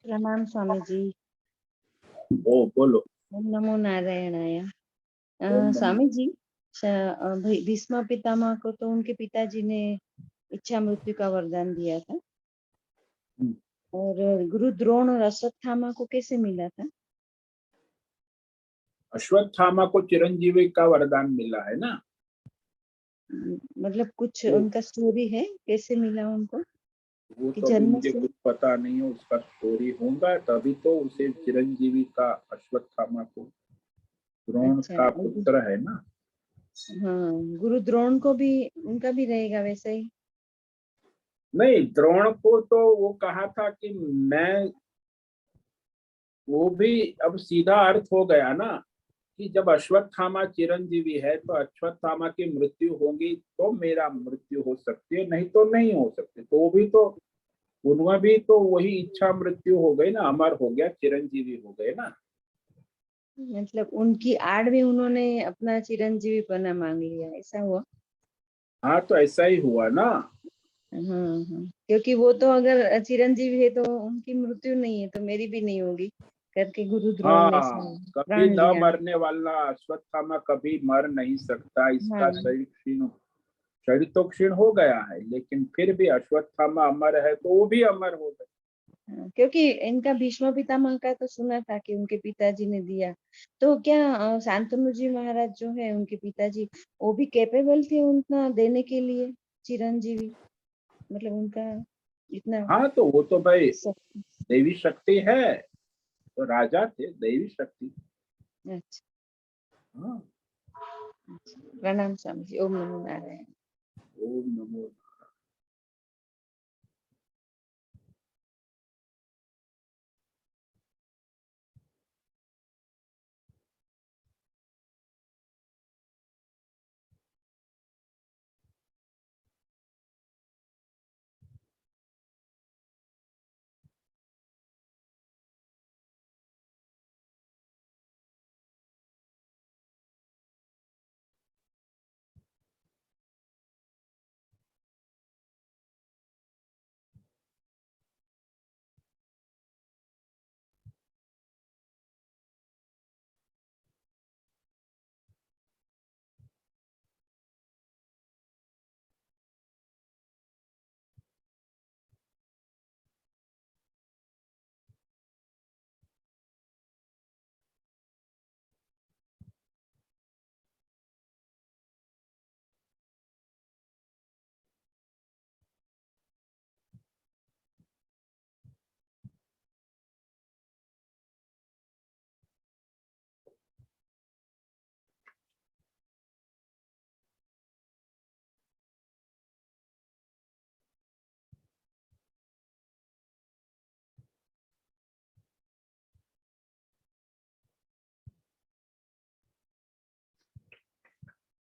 प्रणाम स्वामी जी। ओ बोलो। ओम नमो नारायणाय। ओम नमो। स्वामी जी, भीष्म पितामह को तो उनके पिताजी ने इच्छा मृत्यु का वरदान दिया था, और गुरु द्रोण और अश्वत्थामा को कैसे मिला था? अश्वत्थामा को चिरंजीवी का वरदान मिला है ना। मतलब कुछ वो उनका स्टोरी है, कैसे मिला उनको? वो कि तो अभी जन्म मुझे से? कुछ पता नहीं है, उसका स्टोरी होगा तभी तो उसे चिरंजीवी का। अश्वत्थामा को द्रोण अच्छा, का और पुत्र है ना। हाँ, गुरु द्रोण को भी उनका भी रहेगा वैसे ही? नहीं, द्रोण को तो वो कहा था कि मैं, वो भी अब सीधा अर्थ हो गया ना कि जब अश्वत्थामा चिरंजीवी है तो अश्वत्थामा की मृत्यु होगी तो मेरा मृत्यु हो सकती है, नहीं तो नहीं हो सकती। तो वो भी तो, उनमें भी तो वही इच्छा मृत्यु हो गई ना, अमर हो गया, चिरंजीवी हो गए ना। मतलब उनकी आड़ में उन्होंने अपना चिरंजीवी पना मांग लिया, ऐसा हुआ? हाँ तो ऐसा ही हुआ ना। हाँ हाँ, क्योंकि वो तो अगर चिरंजीवी है तो उनकी मृत्यु नहीं है तो मेरी भी नहीं होगी करके गुरु द्रोण ने हाँ, ऐसा कभी प्राण न लिया। मरने वाला अश्वत्थामा कभी मर नहीं सकता। इसका हाँ शरीर तो क्षीण हो गया है, लेकिन फिर भी अश्वत्थामा अमर है तो वो भी अमर हो गए। हाँ, क्योंकि इनका भीष्म पितामह का तो सुना था कि उनके पिताजी ने दिया। तो क्या शांतनु जी महाराज जो है उनके पिताजी, वो भी कैपेबल थे उतना देने के लिए चिरंजीवी? मतलब उनका इतना हाँ तो वो तो भाई शक्ति? देवी शक्ति है, तो राजा थे, देवी शक्ति। अच्छा, हाँ। प्रणाम स्वामी जी। ओम नमो नारायण। ओम नमो।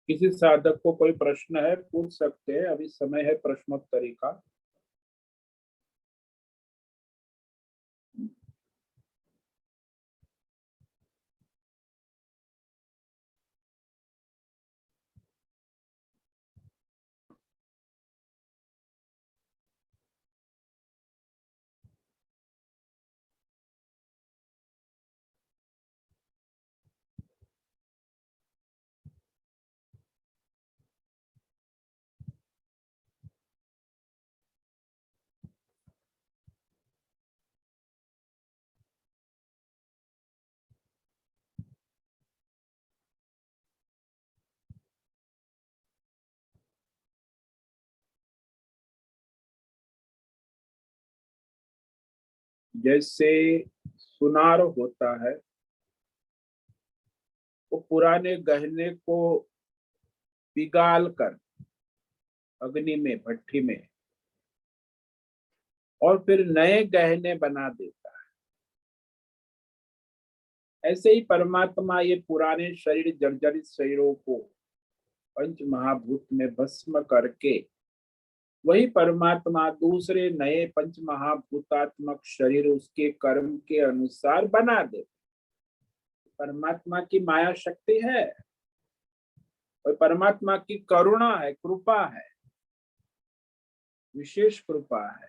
किसी साधक को कोई प्रश्न है पूछ सकते हैं, अभी समय है प्रश्नोत्तरी का। जैसे सुनार होता है, वो पुराने गहने को पिघाल कर अग्नि में, भट्ठी में, और फिर नए गहने बना देता है। ऐसे ही परमात्मा ये पुराने शरीर, जर्जरित शरीरों को पंच महाभूत में भस्म करके वही परमात्मा दूसरे नए पंच महाभूतात्मक शरीर उसके कर्म के अनुसार बना दे। परमात्मा की माया शक्ति है और परमात्मा की करुणा है, कृपा है, विशेष कृपा है।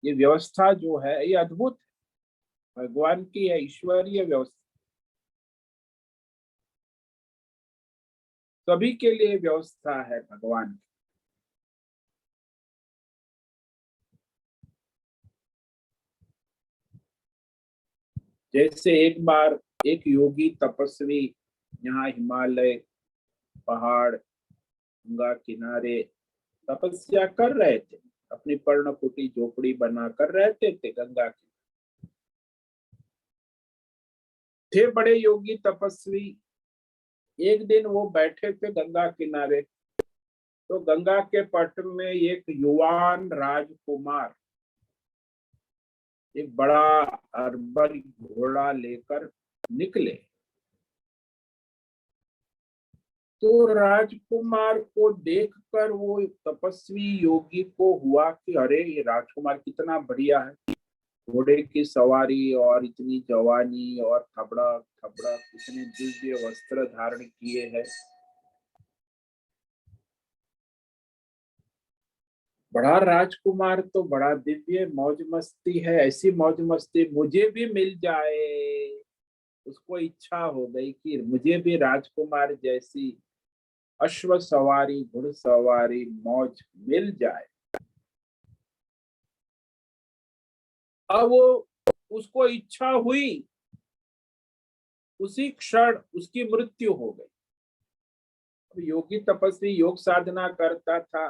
ये व्यवस्था जो है ये अद्भुत है, भगवान की है, ईश्वरीय व्यवस्था। सभी के लिए व्यवस्था है भगवान की। जैसे एक बार एक योगी तपस्वी यहाँ हिमालय पहाड़ गंगा किनारे तपस्या कर रहे थे, अपनी पर्णकुटी झोपड़ी बनाकर रहते थे गंगा के। थे बड़े योगी तपस्वी। एक दिन वो बैठे थे गंगा किनारे, तो गंगा के पट में एक युवान राजकुमार एक बड़ा अरबल घोड़ा लेकर निकले। तो राजकुमार को देखकर वो तपस्वी योगी को हुआ कि अरे ये राजकुमार कितना बढ़िया है, घोड़े की सवारी और इतनी जवानी और थबड़ा थबड़ा कितने दिव्य वस्त्र धारण किए हैं। बड़ा राजकुमार तो बड़ा दिव्य, मौज मस्ती है, ऐसी मौज मस्ती मुझे भी मिल जाए। उसको इच्छा हो गई कि मुझे भी राजकुमार जैसी अश्व सवारी घुड़सवारी मौज मिल जाए। अब वो उसको इच्छा हुई, उसी क्षण उसकी मृत्यु हो गई। अब योगी तपस्वी योग साधना करता था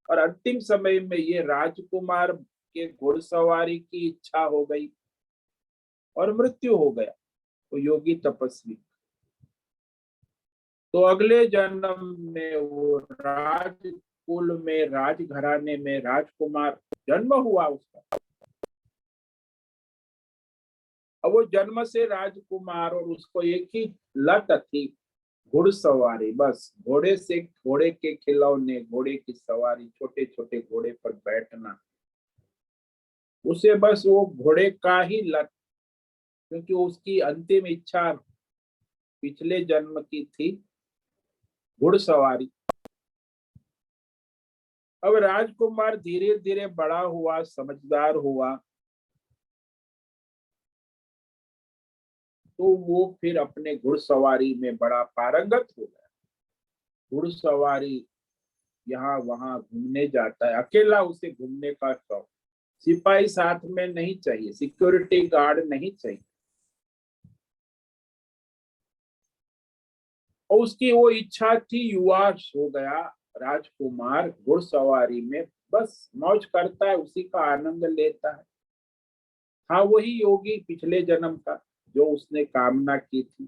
और अंतिम समय में ये राजकुमार के घुड़सवारी की इच्छा हो गई और मृत्यु हो गया तो योगी तपस्वी। तो अगले जन्म में वो राजकुल में राजघराने में राजकुमार जन्म हुआ उसका। अब वो जन्म से राजकुमार और उसको एक ही लत थी, घुड़सवारी। बस घोड़े से, घोड़े के खिलौने, घोड़े की सवारी, छोटे छोटे घोड़े पर बैठना, उसे बस वो घोड़े का ही लत। क्योंकि उसकी अंतिम इच्छा पिछले जन्म की थी घुड़सवारी। अब राजकुमार धीरे धीरे बड़ा हुआ, समझदार हुआ, तो वो फिर अपने घुड़सवारी में बड़ा पारंगत हो गया। घुड़सवारी यहाँ वहां घूमने जाता है, अकेला उसे घूमने का शौक। सिपाही साथ में नहीं चाहिए, सिक्योरिटी गार्ड नहीं चाहिए। और उसकी वो इच्छा थी, युवा हो गया राजकुमार घुड़सवारी में बस मौज करता है, उसी का आनंद लेता है। हाँ, वही योगी पिछले जन्म का जो उसने कामना की थी।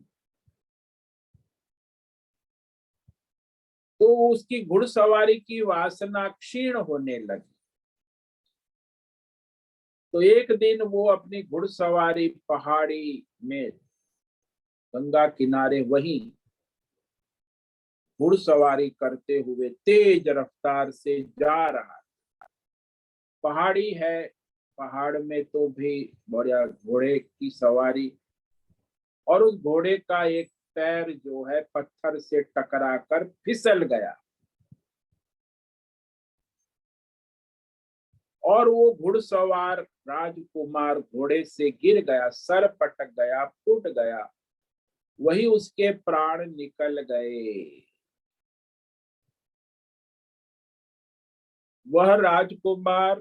तो उसकी घुड़सवारी की वासना क्षीण होने लगी। तो एक दिन वो अपनी घुड़सवारी पहाड़ी में गंगा किनारे वहीं घुड़सवारी करते हुए तेज रफ्तार से जा रहा। पहाड़ी है, पहाड़ में तो भी बढ़िया घोड़े की सवारी, और उस घोड़े का एक पैर जो है पत्थर से टकरा कर फिसल गया और वो घुड़सवार राजकुमार घोड़े से गिर गया, सर पटक गया, फूट गया, वही उसके प्राण निकल गए। वह राजकुमार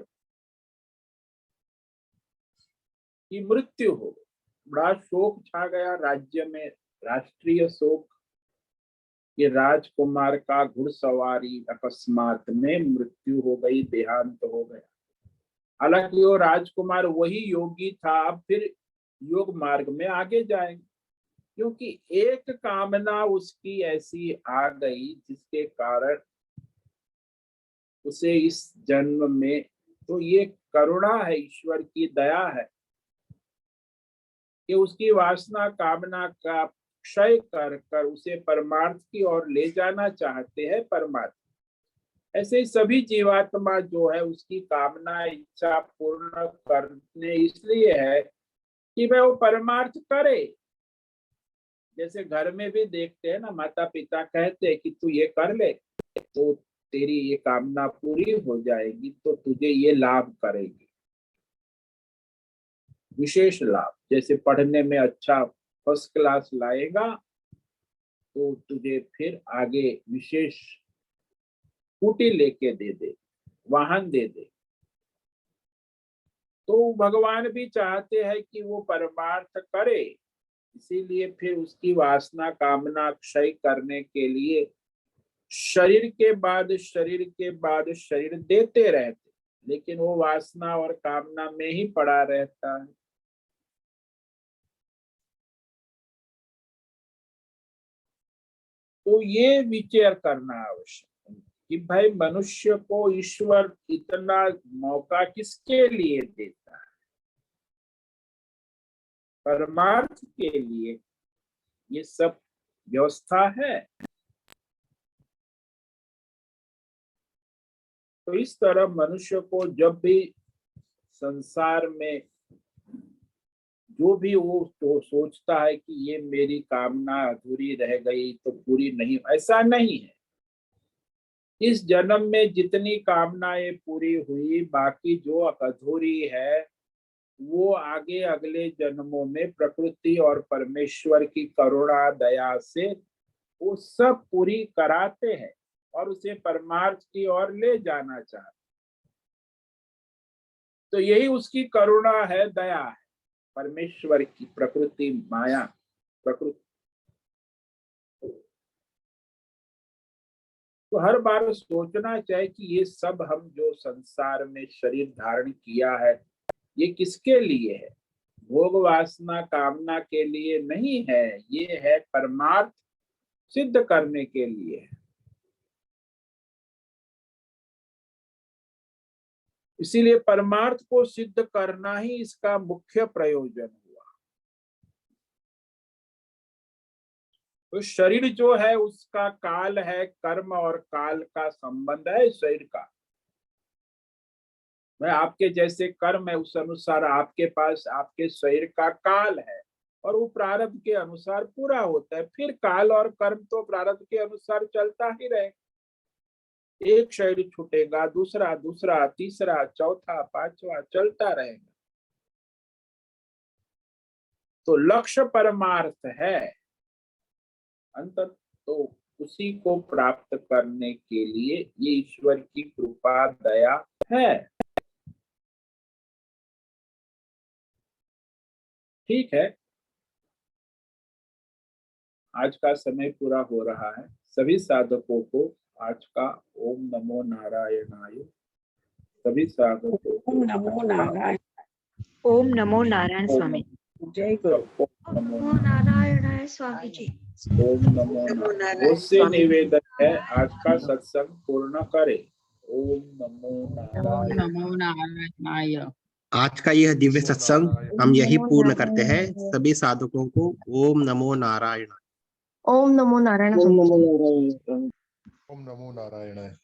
की मृत्यु हो गई। बड़ा शोक छा गया राज्य में, राष्ट्रीय शोक। ये राजकुमार का घुड़सवारी अकस्मात में मृत्यु हो गई, देहांत हो गया। हालांकि वो राजकुमार वही योगी था, अब फिर योग मार्ग में आगे जाएंगे। क्योंकि एक कामना उसकी ऐसी आ गई जिसके कारण उसे इस जन्म में, तो ये करुणा है, ईश्वर की दया है कि उसकी वासना कामना का क्षय कर कर उसे परमार्थ की ओर ले जाना चाहते हैं परमात्मा। ऐसे ही सभी जीवात्मा जो है उसकी कामना इच्छा पूर्ण करने इसलिए है कि वह वो परमार्थ करे। जैसे घर में भी देखते हैं ना, माता पिता कहते हैं कि तू ये कर ले तो तेरी ये कामना पूरी हो जाएगी, तो तुझे ये लाभ करेगी, विशेष लाभ। जैसे पढ़ने में अच्छा फर्स्ट क्लास लाएगा तो तुझे फिर आगे विशेष स्कूटी लेके दे दे, वाहन दे दे। तो भगवान भी चाहते हैं कि वो परमार्थ करे, इसीलिए फिर उसकी वासना कामना क्षय करने के लिए शरीर के बाद शरीर के बाद शरीर देते रहते, लेकिन वो वासना और कामना में ही पड़ा रहता है। तो ये विचार करना आवश्यक है कि भाई मनुष्य को ईश्वर इतना मौका किसके लिए देता है? परमार्थ के लिए ये सब व्यवस्था है। तो इस तरह मनुष्य को जब भी संसार में जो भी वो तो सोचता है कि ये मेरी कामना अधूरी रह गई तो पूरी नहीं, ऐसा नहीं है। इस जन्म में जितनी कामनाएं पूरी हुई, बाकी जो अधूरी है वो आगे अगले जन्मों में प्रकृति और परमेश्वर की करुणा दया से वो सब पूरी कराते हैं और उसे परमार्थ की ओर ले जाना चाहते। तो यही उसकी करुणा है, दया है, परमेश्वर की प्रकृति माया प्रकृति। तो हर बार सोचना चाहिए कि ये सब हम जो संसार में शरीर धारण किया है ये किसके लिए है? भोग वासना कामना के लिए नहीं है, ये है परमार्थ सिद्ध करने के लिए है। इसीलिए परमार्थ को सिद्ध करना ही इसका मुख्य प्रयोजन हुआ। तो शरीर जो है उसका काल है, कर्म और काल का संबंध है शरीर का। मैं आपके जैसे कर्म है उस अनुसार आपके पास आपके शरीर का काल है और वो प्रारब्ध के अनुसार पूरा होता है। फिर काल और कर्म तो प्रारब्ध के अनुसार चलता ही रहेगा। एक शरीर छूटेगा, दूसरा दूसरा तीसरा चौथा पांचवा चलता रहेगा। तो लक्ष्य परमार्थ है अंत। तो उसी को प्राप्त करने के लिए ये ईश्वर की कृपा दया है। ठीक है, आज का समय पूरा हो रहा है। सभी साधकों को आज का ओम नमो नारायणाय, सभी साधकों को ओम नमो नारायण। ओम नमो नारायण स्वामी। जय गुरु। ओम नमो नारायणाय स्वामी जी। ओम नमो नारायण। उससे निवेदन है आज का सत्संग पूर्ण करे। ओम नमो नारायण। नमो नारायणाय। आज का यह दिव्य सत्संग हम यही पूर्ण करते हैं। सभी साधकों को ओम नमो नारायण। ओम नमो नारायण। ओम नमो नारायण।